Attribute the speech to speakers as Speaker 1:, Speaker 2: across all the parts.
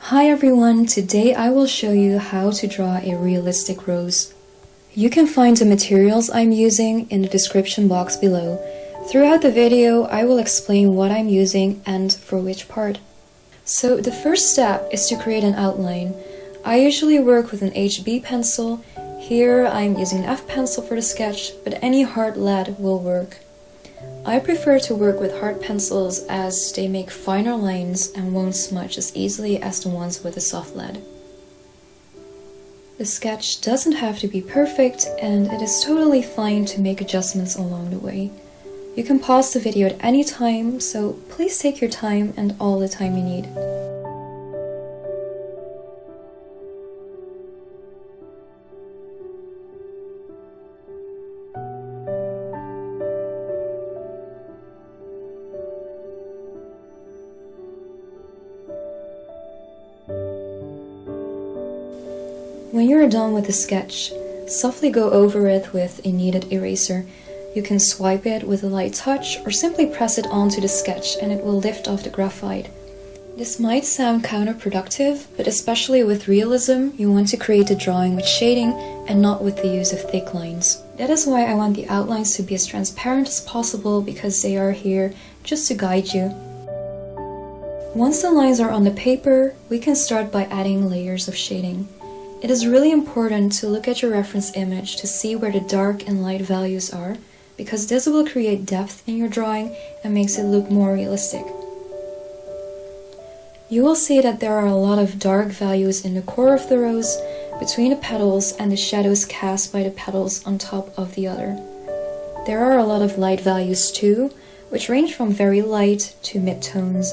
Speaker 1: Hi everyone, today I will show you how to draw a realistic rose. You can find the materials I'm using in the description box below. Throughout the video, I will explain what I'm using and for which part. So the first step is to create an outline. I usually work with an HB pencil. Here I'm using an F pencil for the sketch, but any hard lead will work. I prefer to work with hard pencils as they make finer lines and won't smudge as easily as the ones with a soft lead. The sketch doesn't have to be perfect, and it is totally fine to make adjustments along the way. You can pause the video at any time, so please take your time and all the time you need. When you're done with the sketch, softly go over it with a kneaded eraser. You can swipe it with a light touch or simply press it onto the sketch and it will lift off the graphite. This might sound counterproductive, but especially with realism, you want to create the drawing with shading and not with the use of thick lines. That is why I want the outlines to be as transparent as possible, because they are here just to guide you. Once the lines are on the paper, we can start by adding layers of shading. It is really important to look at your reference image to see where the dark and light values are, because this will create depth in your drawing and makes it look more realistic. You will see that there are a lot of dark values in the core of the rose, between the petals and the shadows cast by the petals on top of the other. There are a lot of light values too, which range from very light to mid-tones.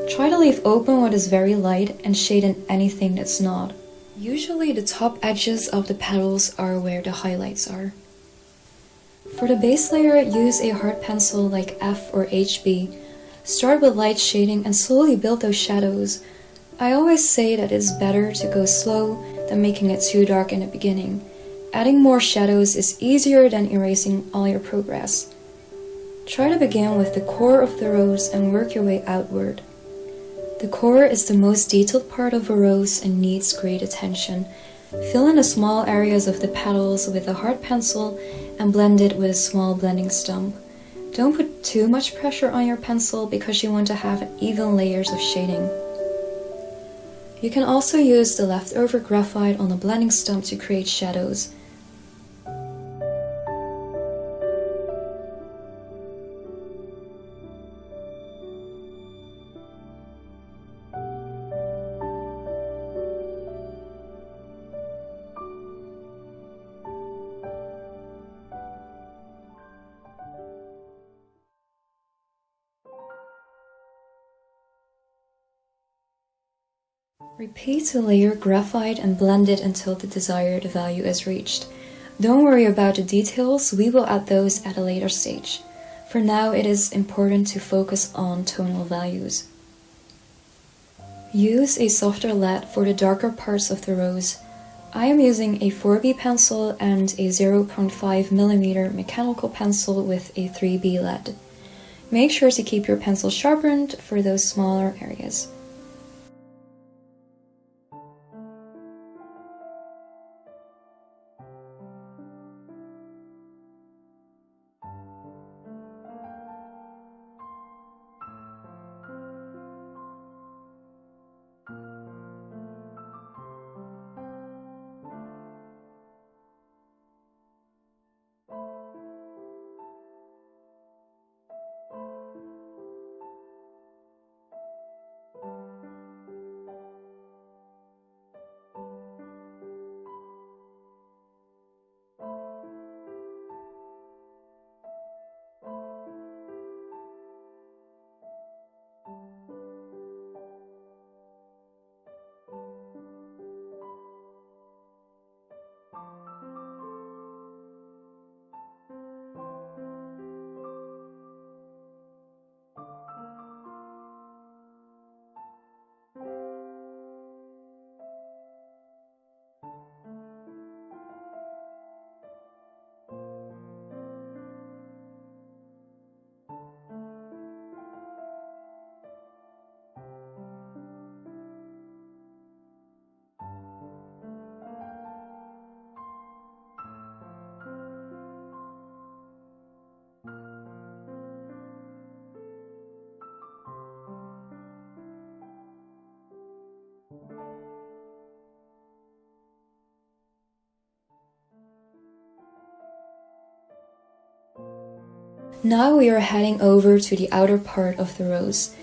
Speaker 1: Try to leave open what is very light and shade in anything that's not. Usually the top edges of the petals are where the highlights are. For the base layer, use a hard pencil like F or HB. Start with light shading and slowly build those shadows. I always say that it's better to go slow than making it too dark in the beginning. Adding more shadows is easier than erasing all your progress. Try to begin with the core of the rose and work your way outward. The core is the most detailed part of a rose and needs great attention. Fill in the small areas of the petals with a hard pencil and blend it with a small blending stump. Don't put too much pressure on your pencil because you want to have even layers of shading. You can also use the leftover graphite on the blending stump to create shadows. Repeat the layer graphite and blend it until the desired value is reached. Don't worry about the details, we will add those at a later stage. For now, it is important to focus on tonal values. Use a softer lead for the darker parts of the rose. I am using a 4B pencil and a 0.5mm mechanical pencil with a 3B lead. Make sure to keep your pencil sharpened for those smaller areas. Now we are heading over to the outer part of the rose.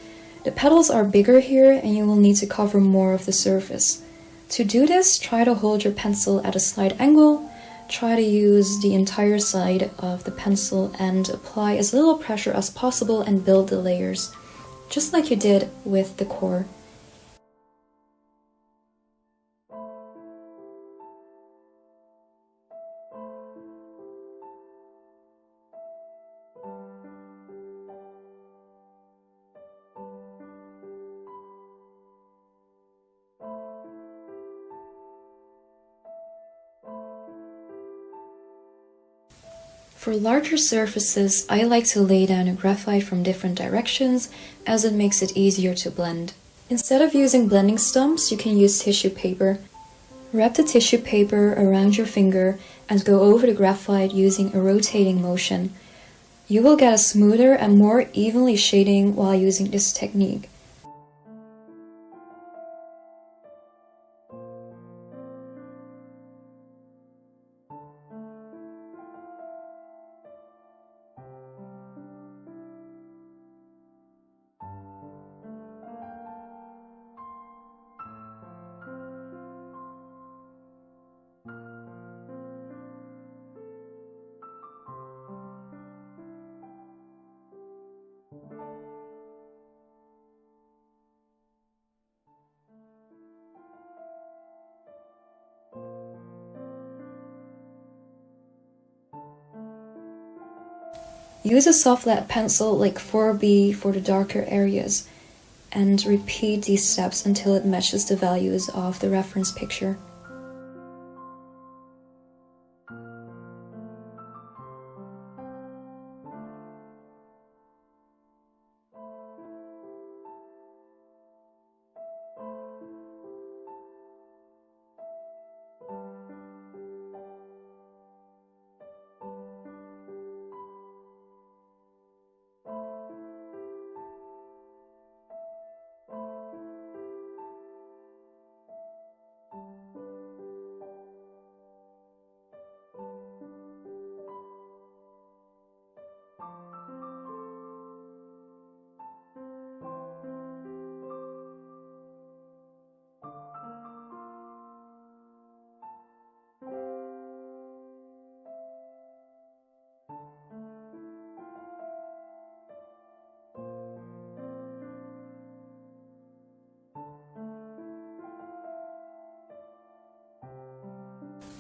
Speaker 1: The petals are bigger here and you will need to cover more of the surface. To do this, try to hold your pencil at a slight angle. Try to use the entire side of the pencil and apply as little pressure as possible and build the layers, just like you did with the core. For larger surfaces, I like to lay down a graphite from different directions as it makes it easier to blend. Instead of using blending stumps, you can use tissue paper. Wrap the tissue paper around your finger and go over the graphite using a rotating motion. You will get a smoother and more evenly shading while using this technique. Use a soft lead pencil like 4B for the darker areas, and repeat these steps until it matches the values of the reference picture.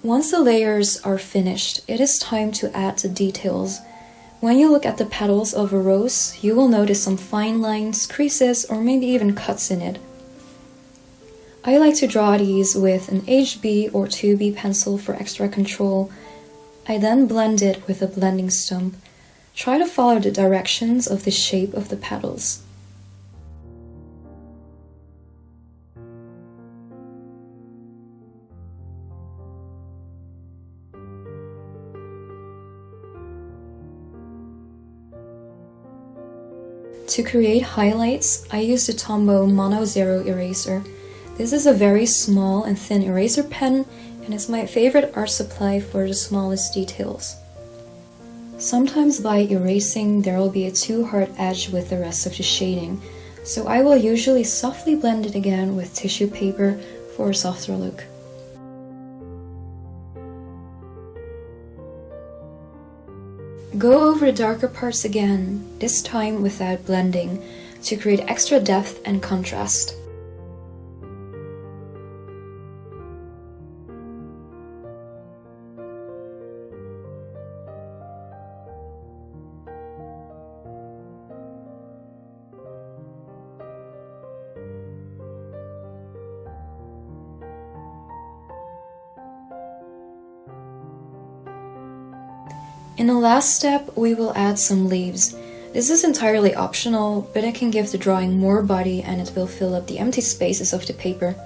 Speaker 1: Once the layers are finished, it is time to add the details. When you look at the petals of a rose, you will notice some fine lines, creases, or maybe even cuts in it. I like to draw these with an HB or 2B pencil for extra control. I then blend it with a blending stump. Try to follow the directions of the shape of the petals. To create highlights, I use the Tombow Mono Zero eraser. This is a very small and thin eraser pen and is my favorite art supply for the smallest details. Sometimes by erasing there will be a too hard edge with the rest of the shading, so I will usually softly blend it again with tissue paper for a softer look. Go over the darker parts again, this time without blending, to create extra depth and contrast. In the last step, we will add some leaves. This is entirely optional, but it can give the drawing more body and it will fill up the empty spaces of the paper.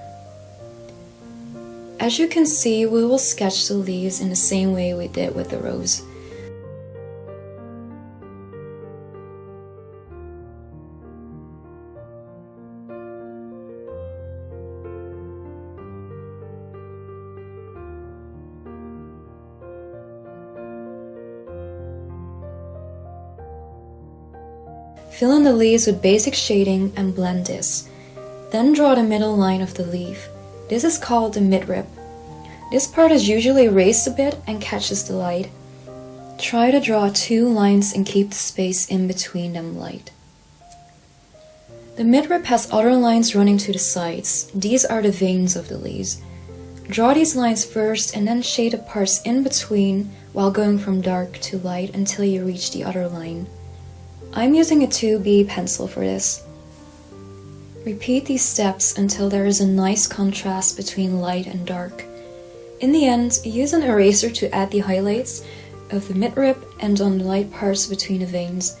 Speaker 1: As you can see, we will sketch the leaves in the same way we did with the rose. Fill in the leaves with basic shading and blend this. Then draw the middle line of the leaf. This is called the midrib. This part is usually raised a bit and catches the light. Try to draw 2 lines and keep the space in between them light. The midrib has other lines running to the sides. These are the veins of the leaves. Draw these lines first and then shade the parts in between while going from dark to light until you reach the other line. I'm using a 2B pencil for this. Repeat these steps until there is a nice contrast between light and dark. In the end, use an eraser to add the highlights of the midrib and on the light parts between the veins.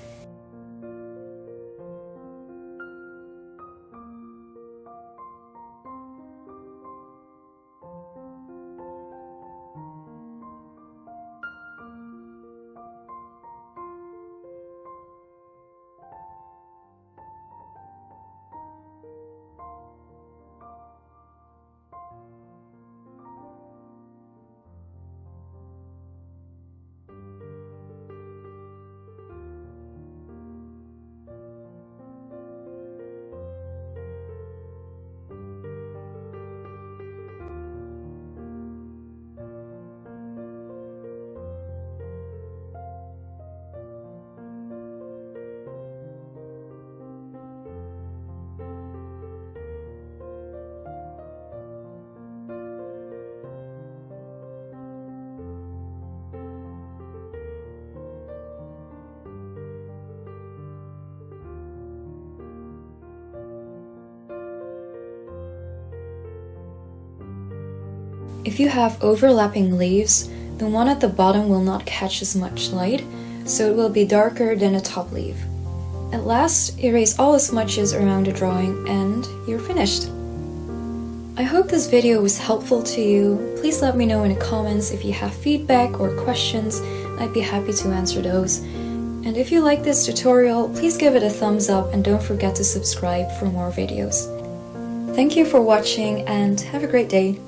Speaker 1: If you have overlapping leaves, the one at the bottom will not catch as much light, so it will be darker than the top leaf. At last, erase all the smudges around the drawing and you're finished. I hope this video was helpful to you. Please let me know in the comments if you have feedback or questions. I'd be happy to answer those. And if you like this tutorial, please give it a thumbs up and don't forget to subscribe for more videos. Thank you for watching and have a great day.